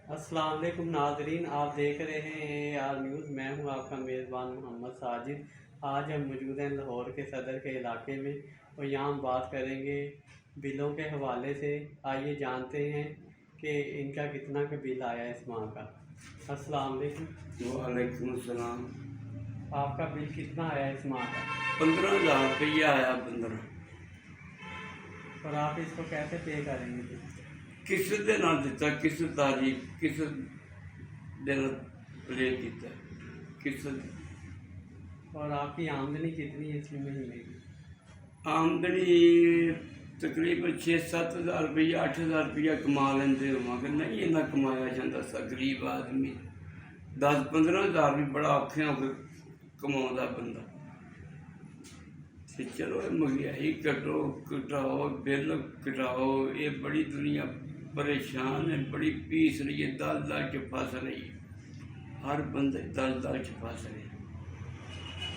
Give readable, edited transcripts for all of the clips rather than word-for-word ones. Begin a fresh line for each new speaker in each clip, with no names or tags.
अस्सलाम वालेकुम नाजरीन, आप देख रहे हैं AR न्यूज़। मैं हूं आपका मेज़बान मोहम्मद साजिद। आज हम मौजूद हैं लाहौर के सदर के इलाके में और यहाँ हम बात करेंगे बिलों के हवाले से। आइए जानते हैं कि इनका कितना का बिल आया इस माह का। अस्सलाम वालेकुम।
वालेकुम सलाम।
आपका बिल कितना आया इस माह का?
15,000 रुपया आया। 15
और आप इसको कैसे पे करेंगे?
किस दे नाल दिता, किस तारीख, किस दिन प्ले किया, किस
और आपकी आमदनी कितनी है इस महीने की?
आमदनी तकरीबन 6-7 हज़ार रुपया 8 हज़ार रुपया कमा लेंदे होवांगे। नहीं इन्ना कमाया जाता सा गरीब आदमी। 10-15 हज़ार भी बड़ा औखे होकर कमाਉਂਦਾ बंदा। ते चलो महंगाई घटाओ बिल घटाओ, ये बड़ी दुनिया परेशान है, बड़ी पीस रही है, दल च फस रही है। हर बंदे दल च फस रहे,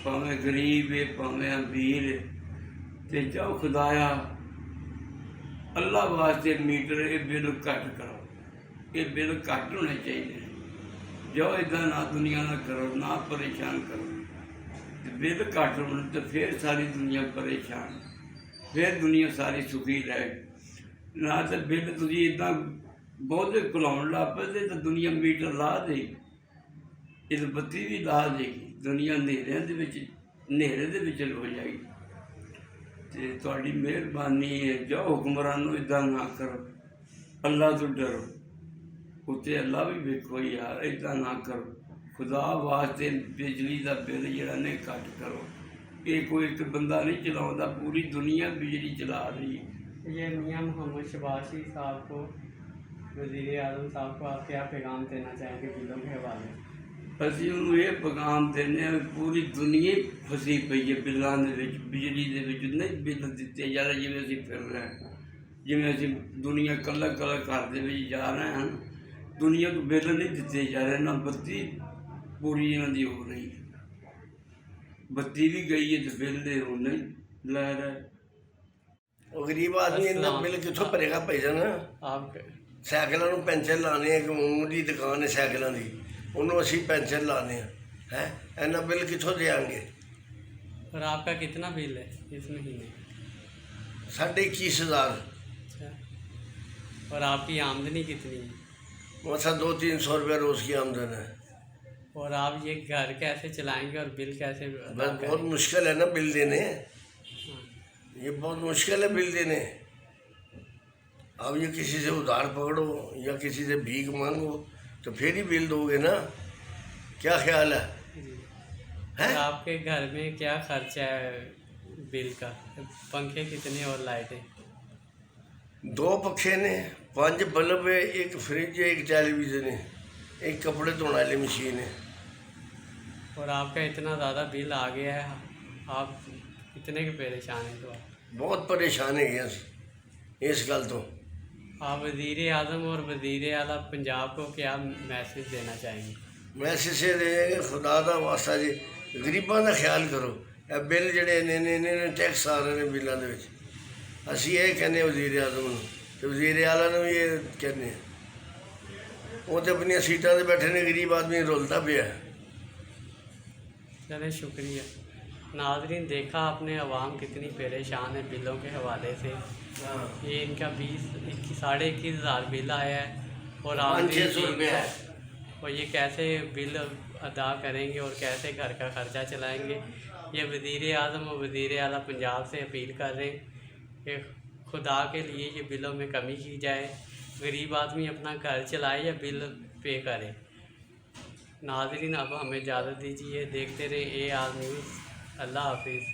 भावें गरीब है भावें अमीर है। ते जाओ खुदाया अल्लाह वास्ते मीटर ये बिल घट करो, ये बिल घट होने चाहिए। जाओ इदा ना दुनिया ना करो, ना परेशान करो। बिल घट होने तो फिर सारी दुनिया परेशान, फिर दुनिया सारी सुखी रहे। ना तो बिल तुम इदा बहुते घुलाउन लग पे तो दुनिया मीटर ला देगी, इस बत्ती भी ला देगी, दुनिया नेरे दे हो जाएगी। तो तुहाडी मेहरबानी है, जाओ हुक्मरानों इदा ना करो, अल्लाह तो डरो। उत्ते अल्लाह भी वेखो यार, इदा ना करो खुदा वास्ते। बिजली का बिल जरा ने घट करो। ये कोई एक बंदा नहीं चलाता, पूरी दुनिया बिजली चला रही है।
ये मियां मोहम्मद शबाशी साहब को, वज़ीर आज़म साहब को आप क्या पैगाम देना चाहेंगे बिलों के हवाले?
ਅਸੀਂ ਉਹਨੂੰ ਇਹ ਪੈगाम ਦਿੰਦੇ ਹਾਂ, ਪੂਰੀ ਦੁਨੀਆ ਹੀ ਫਸੀ ਪਈ ਹੈ ਬਿੱਲਾਂ ਦੇ ਵਿੱਚ, ਬਿਜਲੀ ਦੇ ਵਿੱਚ ਨਹੀਂ ਬਿੱਲ ਦਿੱਤੇ ਜਾ ਰਹੇ ਜਿਵੇਂ ਅਸੀਂ ਫਿਰ ਰਹੇ ਹਾਂ। ਜਿਵੇਂ ਅਸੀਂ ਦੁਨੀਆ ਕੱਲਾ ਘਰ ਦੇ ਵਿੱਚ ਜਾ ਰਹੇ ਹਾਂ, ਦੁਨੀਆ ਨੂੰ ਬਿੱਲ ਨਹੀਂ ਦਿੱਤੇ ਜਾ ਰਹੇ, ਨਾ ਬੱਤੀ ਪੂਰੀ ਇਹਨਾਂ ਦੀ ਹੋ ਰਹੀ ਹੈ। ਬੱਤੀ ਵੀ ਗਈ ਹੈ ਤੇ ਬਿੱਲ ਦੇ ਹੁਣ ਨਹੀਂ ਲੈ ਰਹੇ।
ਉਹ ਗਰੀਬ ਆਦਮੀ ਇੰਨਾ ਬਿੱਲ ਕਿੱਥੋਂ ਭਰੇਗਾ ਭਾਈਜਾਨ?
आप
ਸਾਈਕਲਾਂ ਨੂੰ ਪੈਂਚਰ ਲਾਣੇ ਆ, ਇੱਕ ਮੂੰਹ ਦੀ ਦੁਕਾਨ ਹੈ ਸਾਈਕਲਾਂ ਦੀ, ਉਹਨੂੰ ਅਸੀਂ ਪੈਂਚਰ ਲਾਣੇ ਆ, ਹੈ ਇੰਨਾ ਬਿੱਲ ਕਿੱਥੋਂ ਦੇਾਂਗੇ?
और आपका कितना बिल है इस महीने?
21,500।
अच्छा, और आपकी आमदनी कितनी है?
वैसा 200-300 रुपया रोज़ की आमदन है।
और आप ये घर कैसे चलाएंगे और बिल कैसे
बस
अदा
बहुत
करेंगे?
मुश्किल है ना बिल देने,
हाँ,
ये बहुत मुश्किल है बिल देने। अब ये किसी से उधार पकड़ो या किसी से भीख मांगो तो फिर ही बिल दोगे ना। क्या ख्याल है?
जी।
हैं?
और आपके घर में क्या खर्चा है बिल का? पंखे कितने और लाइटें?
2 पखे ने, 5 बल्ब है, एक फ्रिज है, एक टेलीविज़न है, एक कपड़े धोने वाली मशीन है।
और आपका इतना ज़्यादा बिल आ गया है, आप कितने के परेशान हैं? तो आप
बहुत परेशान है इस गल तो।
आप वज़ीर आज़म और वज़ीर आला पंजाब को क्या मैसेज देना चाहेंगे?
मैसेज देंगे खुदा का वास्ता जी गरीबों का ख्याल करो। ये बिल जड़े ने टैक्स आ रहे हैं बिलों के, असी ये कहने वज़ीर आज़म तो वज़ीर आला ने भी ये कहने, वो तो अपनी सीटा से बैठे ने, गरीब आदमी रुलता पे है।
चलें, शुक्रिया। नाज़रीन, देखा आपने अवाम कितनी परेशान है बिलों के हवाले से। ये इनका 21,500 हज़ार बिल आया है और आमदनी
500 रुपये है।
और ये कैसे बिल अदा करेंगे और कैसे घर का खर्चा चलाएंगे? ये वज़ीर आज़म और वज़ीर आला पंजाब से अपील कर रहे हैं कि खुदा के लिए ये बिलों में कमी की जाए, गरीब आदमी अपना घर चलाए या बिल पे करे। नाज़रीन, अब हमें इजाज़त दीजिए, देखते रहे AR न्यूज़। अल्लाह हाफिज़।